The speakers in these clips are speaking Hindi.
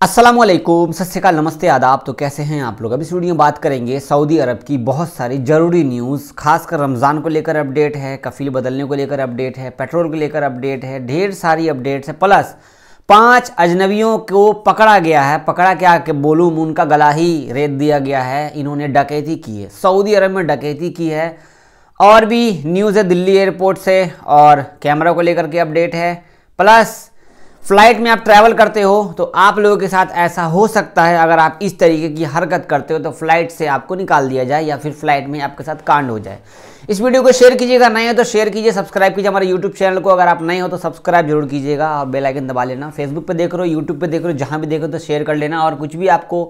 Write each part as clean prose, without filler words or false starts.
अस्सलामुअलैकुम, सत श्री अकाल, नमस्ते, आदाब। तो कैसे हैं आप लोग। अभी इस वीडियो में बात करेंगे सऊदी अरब की बहुत सारी ज़रूरी न्यूज़, खासकर रमज़ान को लेकर अपडेट है, कफील बदलने को लेकर अपडेट है, पेट्रोल को लेकर अपडेट है, ढेर सारी अपडेट्स है। प्लस 5 अजनबियों को पकड़ा गया है। पकड़ा क्या कि बोलूँ, उनका गला ही रेत दिया गया है। इन्होंने डकैती की है, सऊदी अरब में डकैती की है। और भी न्यूज़ है दिल्ली एयरपोर्ट से, और कैमरा को लेकर के अपडेट है। प्लस फ्लाइट में आप ट्रैवल करते हो तो आप लोगों के साथ ऐसा हो सकता है, अगर आप इस तरीके की हरकत करते हो तो फ्लाइट से आपको निकाल दिया जाए या फिर फ्लाइट में आपके साथ कांड हो जाए। इस वीडियो को शेयर कीजिएगा, नए हो तो शेयर कीजिए, सब्सक्राइब कीजिए हमारे यूट्यूब चैनल को। अगर आप नए हो तो सब्सक्राइब जरूर कीजिएगा और बेल आइकन दबा लेना। फेसबुक पे देख रहे हो, यूट्यूब पे देख रहे हो, जहाँ भी देखो तो शेयर कर लेना। और कुछ भी आपको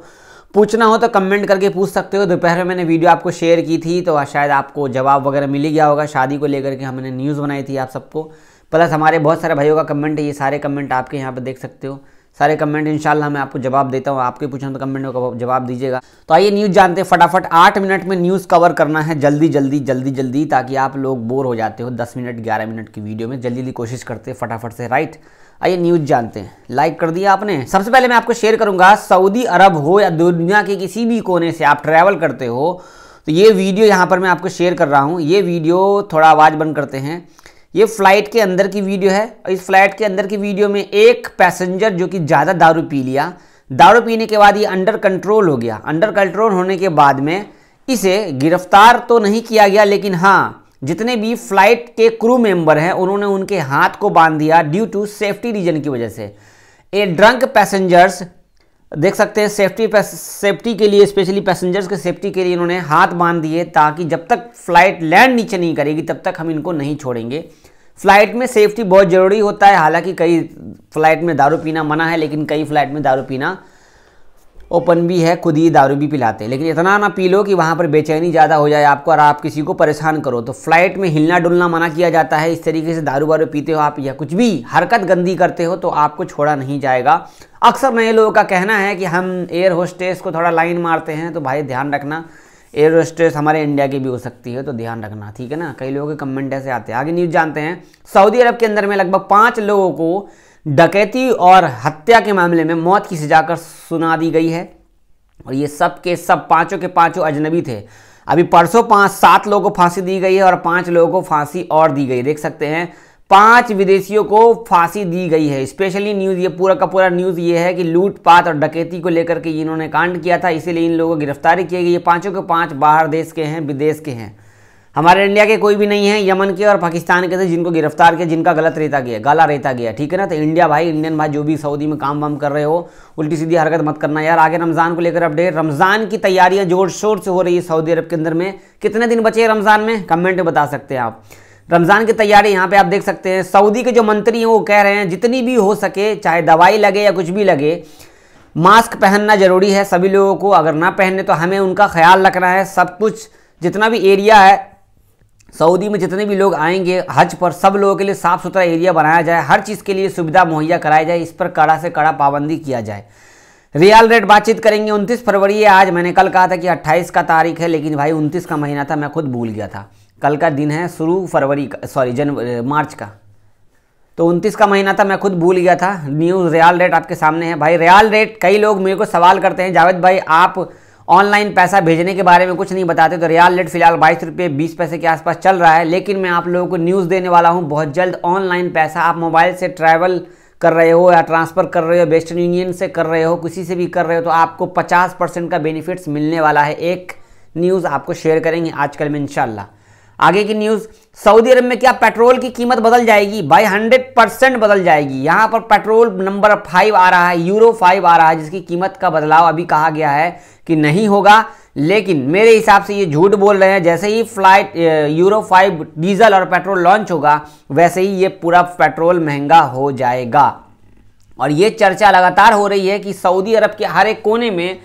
पूछना हो तो कमेंट करके पूछ सकते हो। दोपहर में मैंने वीडियो आपको शेयर की थी तो शायद आपको जवाब वगैरह मिल ही गया होगा। शादी को लेकर के हमने न्यूज़ बनाई थी आप सबको। प्लस हमारे बहुत सारे भाइयों का कमेंट है, ये सारे कमेंट आपके यहाँ पर देख सकते हो। सारे कमेंट इंशाल्लाह मैं आपको जवाब देता हूँ। आपके पूछना तो कमेंट में जवाब दीजिएगा। तो आइए न्यूज़ जानते हैं फटाफट। 8 मिनट में न्यूज़ कवर करना है, जल्दी जल्दी जल्दी जल्दी, ताकि आप लोग बोर हो जाते हो 10 मिनट 11 मिनट की वीडियो में। जल्दी कोशिश करते हैं फटाफट से, राइट। आइए न्यूज़ जानते हैं। लाइक कर दिया आपने। सबसे पहले मैं आपको शेयर करूंगा, सऊदी अरब हो या दुनिया के किसी भी कोने से आप ट्रैवल करते हो तो ये वीडियो यहाँ पर मैं आपको शेयर कर रहा हूँ। ये वीडियो, थोड़ा आवाज़ बंद करते हैं, ये फ्लाइट के अंदर की वीडियो है। और इस फ्लाइट के अंदर की वीडियो में एक पैसेंजर जो कि ज़्यादा दारू पी लिया, दारू पीने के बाद ये अंडर कंट्रोल हो गया। अंडर कंट्रोल होने के बाद में इसे गिरफ्तार तो नहीं किया गया, लेकिन हाँ, जितने भी फ्लाइट के क्रू मेंबर हैं उन्होंने उनके हाथ को बांध दिया ड्यू टू सेफ्टी रीजन की वजह से। ए ड्रंक पैसेंजर्स देख सकते हैं, सेफ्टी के लिए, स्पेशली पैसेंजर्स के सेफ्टी के लिए इन्होंने हाथ बांध दिए, ताकि जब तक फ्लाइट लैंड नीचे नहीं करेगी तब तक हम इनको नहीं छोड़ेंगे। फ्लाइट में सेफ्टी बहुत ज़रूरी होता है। हालांकि कई फ्लाइट में दारू पीना मना है, लेकिन कई फ्लाइट में दारू पीना ओपन भी है, खुद ही दारू भी पिलाते हैं। लेकिन इतना ना पी लो कि वहाँ पर बेचैनी ज़्यादा हो जाए आपको और आप किसी को परेशान करो। तो फ्लाइट में हिलना डुलना मना किया जाता है। इस तरीके से दारू वारू पीते हो आप या कुछ भी हरकत गंदी करते हो तो आपको छोड़ा नहीं जाएगा। अक्सर नए लोगों का कहना है कि हम एयर होस्टेस को थोड़ा लाइन मारते हैं, तो भाई ध्यान रखना, एयर होस्टेस हमारे इंडिया की भी हो सकती है, तो ध्यान रखना, ठीक है ना। कई लोगों के कमेंट ऐसे आते हैं। आगे न्यूज़ जानते हैं। सऊदी अरब के अंदर में लगभग 5 लोगों को डकैती और हत्या के मामले में मौत की सजा कर सुना दी गई है। और ये सब के सब पाँचों के पाँचों अजनबी थे। अभी परसों 7 लोगों को फांसी दी गई है और 5 लोगों को फांसी और दी गई। देख सकते हैं 5 विदेशियों को फांसी दी गई है। स्पेशली न्यूज़, ये पूरा का पूरा न्यूज़ ये है कि लूटपाट और डकैती को लेकर के इन्होंने कांड किया था, इसीलिए इन लोगों को गिरफ्तारी की गई। ये पाँचों के 5 बाहर देश के हैं, विदेश के हैं, हमारे इंडिया के कोई भी नहीं है। यमन के और पाकिस्तान के थे जिनको गिरफ्तार किया, जिनका गला रेता गया, ठीक है ना। तो इंडिया भाई, इंडियन भाई जो भी सऊदी में काम वाम कर रहे हो, उल्टी सीधी हरकत मत करना यार। आगे रमज़ान को लेकर अपडेट। रमज़ान की तैयारियां जोर शोर से हो रही है सऊदी अरब के अंदर में। कितने दिन बचे हैं रमज़ान में, कमेंट में बता सकते हैं आप। रमज़ान की तैयारी यहाँ पे आप देख सकते हैं। सऊदी के जो मंत्री हैं वो कह रहे हैं जितनी भी हो सके, चाहे दवाई लगे या कुछ भी लगे, मास्क पहनना जरूरी है सभी लोगों को। अगर ना पहने तो हमें उनका ख्याल रखना है। सब कुछ, जितना भी एरिया है सऊदी में, जितने भी लोग आएंगे हज पर, सब लोगों के लिए साफ़ सुथरा एरिया बनाया जाए, हर चीज़ के लिए सुविधा मुहैया कराई जाए, इस पर कड़ा से कड़ा पाबंदी किया जाए। रियल रेट बातचीत करेंगे। 29 फरवरी है आज। मैंने कल कहा था कि 28 का तारीख है, लेकिन भाई 29 का महीना था, मैं खुद भूल गया था। कल का दिन है शुरू फरवरी का, सॉरी मार्च का, तो 29 का महीना था, मैं खुद भूल गया था। न्यूज़ रियल रेट आपके सामने है भाई। रियल रेट, कई लोग मेरे को सवाल करते हैं, जावेद भाई आप ऑनलाइन पैसा भेजने के बारे में कुछ नहीं बताते। तो रियल रेट फिलहाल 22 रुपये 20 पैसे के आसपास चल रहा है, लेकिन मैं आप लोगों को न्यूज़ देने वाला हूं बहुत जल्द। ऑनलाइन पैसा आप मोबाइल से ट्रैवल कर रहे हो या ट्रांसफ़र कर रहे हो, वेस्टर्न यूनियन से कर रहे हो, किसी से भी कर रहे हो, तो आपको 50% का बेनिफिट्स मिलने वाला है। एक न्यूज़ आपको शेयर करेंगे आजकल में इंशाल्लाह। आगे की न्यूज़, सऊदी अरब में क्या पेट्रोल की कीमत बदल जाएगी भाई? 100% बदल जाएगी। यहाँ पर पेट्रोल नंबर 5 आ रहा है, यूरो 5 आ रहा है, जिसकी कीमत का बदलाव अभी कहा गया है कि नहीं होगा, लेकिन मेरे हिसाब से ये झूठ बोल रहे हैं। जैसे ही फ्लाइट यूरो 5 डीजल और पेट्रोल लॉन्च होगा, वैसे ही ये पूरा पेट्रोल महंगा हो जाएगा। और ये चर्चा लगातार हो रही है कि सऊदी अरब के हर एक कोने में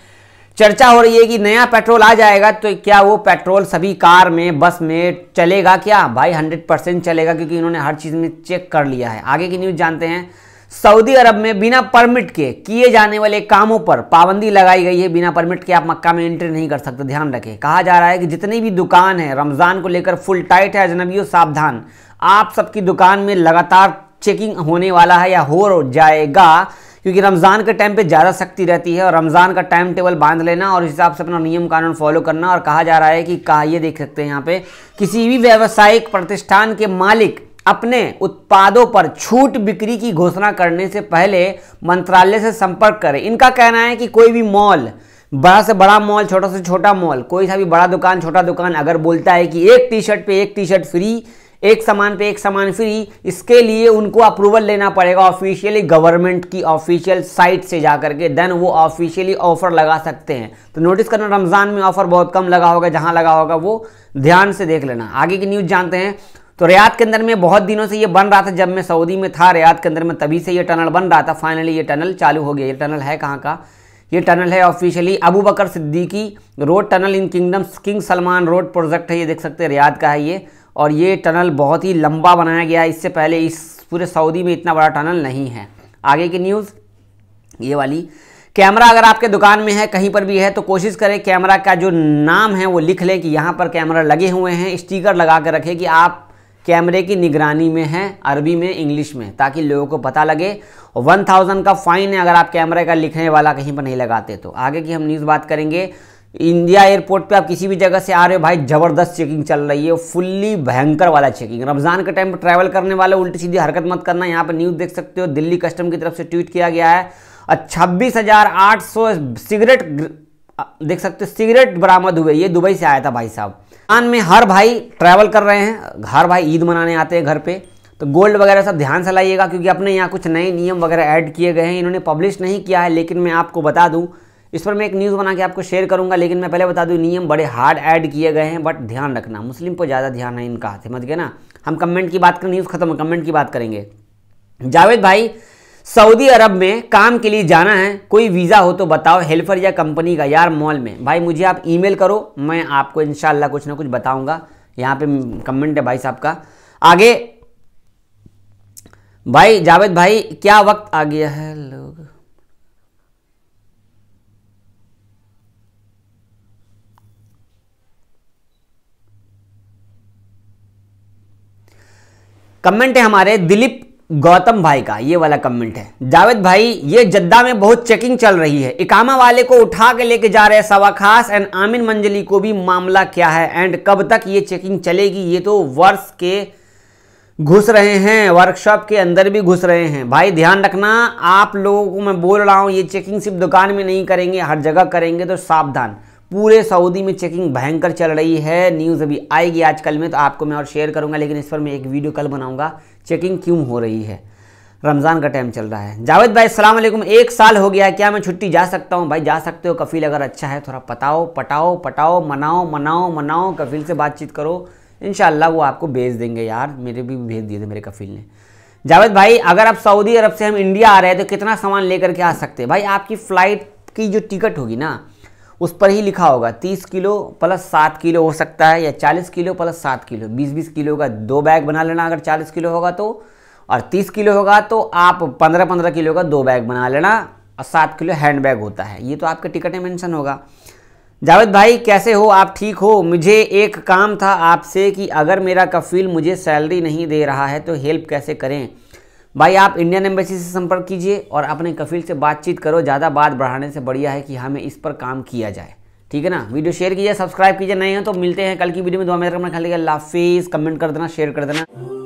चर्चा हो रही है कि नया पेट्रोल आ जाएगा, तो क्या वो पेट्रोल सभी कार में, बस में चलेगा क्या? भाई 100% चलेगा, क्योंकि इन्होंने हर चीज़ में चेक कर लिया है। आगे की न्यूज़ जानते हैं। सऊदी अरब में बिना परमिट के किए जाने वाले कामों पर पाबंदी लगाई गई है। बिना परमिट के आप मक्का में एंट्री नहीं कर सकते, ध्यान रखें। कहा जा रहा है कि जितनी भी दुकान है रमज़ान को लेकर फुल टाइट है। अजनबियों सावधान, आप सबकी दुकान में लगातार चेकिंग होने वाला है या हो जाएगा, क्योंकि रमज़ान के टाइम पे ज़्यादा सख्ती रहती है और रमज़ान का टाइम टेबल बांध लेना और उस हिसाब से अपना नियम कानून फॉलो करना। और कहा जा रहा है कि ये देख सकते हैं यहाँ पे, किसी भी व्यावसायिक प्रतिष्ठान के मालिक अपने उत्पादों पर छूट बिक्री की घोषणा करने से पहले मंत्रालय से संपर्क करें। इनका कहना है कि कोई भी मॉल, बड़ा से बड़ा मॉल, छोटा से छोटा मॉल, कोई सा भी बड़ा दुकान, छोटा दुकान अगर बोलता है कि एक टी शर्ट पे एक टी शर्ट फ्री, एक सामान पे एक सामान फ्री, इसके लिए उनको अप्रूवल लेना पड़ेगा ऑफिशियली गवर्नमेंट की ऑफिशियल साइट से जाकर के, देन वो ऑफिशियली ऑफर लगा सकते हैं। तो नोटिस करना, रमज़ान में ऑफर बहुत कम लगा होगा, जहां लगा होगा वो ध्यान से देख लेना। आगे की न्यूज़ जानते हैं। तो रियाद के अंदर में बहुत दिनों से ये बन रहा था, जब मैं सऊदी में था रियाद के अंदर में तभी से ये टनल बन रहा था। फाइनली ये टनल चालू हो गया। ये टनल है कहाँ का? ये टनल है officially Abu Bakr Siddique road tunnel in King Salman road project है। ये देख सकते हैं रियाद का है ये, और ये टनल बहुत ही लंबा बनाया गया है। इससे पहले इस पूरे सऊदी में इतना बड़ा टनल नहीं है। आगे की न्यूज़ ये वाली, कैमरा अगर आपके दुकान में है, कहीं पर भी है, तो कोशिश करें कैमरा का जो नाम है वो लिख लें कि यहाँ पर कैमरा लगे हुए हैं। स्टिकर लगा कर रखें कि आप कैमरे की निगरानी में हैं, अरबी में, इंग्लिश में, ताकि लोगों को पता लगे। 1000 का फाइन है अगर आप कैमरे का लिखने वाला कहीं पर नहीं लगाते तो। आगे की हम न्यूज़ बात करेंगे। इंडिया एयरपोर्ट पे आप किसी भी जगह से आ रहे हो भाई, ज़बरदस्त चेकिंग चल रही है, फुल्ली भयंकर वाला चेकिंग। रमज़ान के टाइम पर ट्रैवल करने वाले उल्टी सीधी हरकत मत करना। यहाँ पर न्यूज़ देख सकते हो, दिल्ली कस्टम की तरफ से ट्वीट किया गया है। 26,800 सिगरेट देख सकते हो, सिगरेट बरामद हुए। ये दुबई से आया था भाई साहब। ईरान में हर भाई ट्रैवल कर रहे हैं, हर भाई ईद मनाने आते हैं घर पे, तो गोल्ड वगैरह सब ध्यान से लाइएगा, क्योंकि अपने यहाँ कुछ नए नियम वगैरह ऐड किए गए हैं। इन्होंने पब्लिश नहीं किया है, लेकिन मैं आपको बता दूं, इस पर मैं एक न्यूज़ बना के आपको शेयर करूंगा। लेकिन मैं पहले बता दूं, नियम बड़े हार्ड ऐड किए गए हैं, बट ध्यान रखना, मुस्लिम पर ज़्यादा ध्यान है इनका, समझ गए ना। हम कमेंट की बात करें, न्यूज़ खत्म, कमेंट की बात करेंगे। जावेद भाई, सऊदी अरब में काम के लिए जाना है, कोई वीज़ा हो तो बताओ, हेल्पर या कंपनी का। यार मॉल में भाई मुझे आप ईमेल करो, मैं आपको इंशाल्लाह कुछ ना कुछ बताऊंगा। यहाँ पे कमेंट है भाई साहब का। आगे भाई जावेद भाई, क्या वक्त आ गया है लोग, कमेंट है हमारे दिलीप गौतम भाई का, ये वाला कमेंट है। जावेद भाई, ये जद्दा में बहुत चेकिंग चल रही है, इकामा वाले को उठा के लेके जा रहे हैं सवाखास एंड आमिन मंजली को भी, मामला क्या है एंड कब तक ये चेकिंग चलेगी? ये तो वर्ष के घुस रहे हैं, वर्कशॉप के अंदर भी घुस रहे हैं। भाई ध्यान रखना, आप लोगों को मैं बोल रहा हूं, ये चेकिंग सिर्फ दुकान में नहीं करेंगे, हर जगह करेंगे, तो सावधान। पूरे सऊदी में चेकिंग भयंकर चल रही है। न्यूज़ अभी आएगी आजकल में, तो आपको मैं और शेयर करूंगा, लेकिन इस पर मैं एक वीडियो कल बनाऊंगा, चेकिंग क्यों हो रही है। रमज़ान का टाइम चल रहा है। जावेद भाई अस्सलाम वालेकुम, 1 साल हो गया है, क्या मैं छुट्टी जा सकता हूं? भाई जा सकते हो, कफील अगर अच्छा है, थोड़ा पटाओ, मनाओ, कफील से बातचीत करो, इंशाल्लाह वो आपको भेज देंगे। यार मेरे भी भेज दिए थे मेरे कफील ने। जावेद भाई, अगर आप सऊदी अरब से हम इंडिया आ रहे हैं तो कितना सामान लेकर के आ सकते हैं? भाई आपकी फ़्लाइट की जो टिकट होगी ना, उस पर ही लिखा होगा 30 किलो प्लस 7 किलो हो सकता है, या 40 किलो प्लस 7 किलो, 20-20 किलो का 2 बैग बना लेना अगर 40 किलो होगा तो, और 30 किलो होगा तो आप 15-15 किलो का 2 बैग बना लेना, और 7 किलो हैंड बैग होता है। ये तो आपके टिकट में मेंशन होगा। जावेद भाई कैसे हो आप, ठीक हो? मुझे एक काम था आपसे कि अगर मेरा कफील मुझे सैलरी नहीं दे रहा है तो हेल्प कैसे करें? भाई आप इंडियन एम्बेसी से संपर्क कीजिए और अपने कफील से बातचीत करो। ज़्यादा बात बढ़ाने से बढ़िया है कि हमें इस पर काम किया जाए, ठीक है ना। वीडियो शेयर कीजिए, सब्सक्राइब कीजिए, नए हैं तो मिलते हैं कल की वीडियो में। दुआ में रखना, अल्लाह हाफिज़। कमेंट कर देना, शेयर कर देना।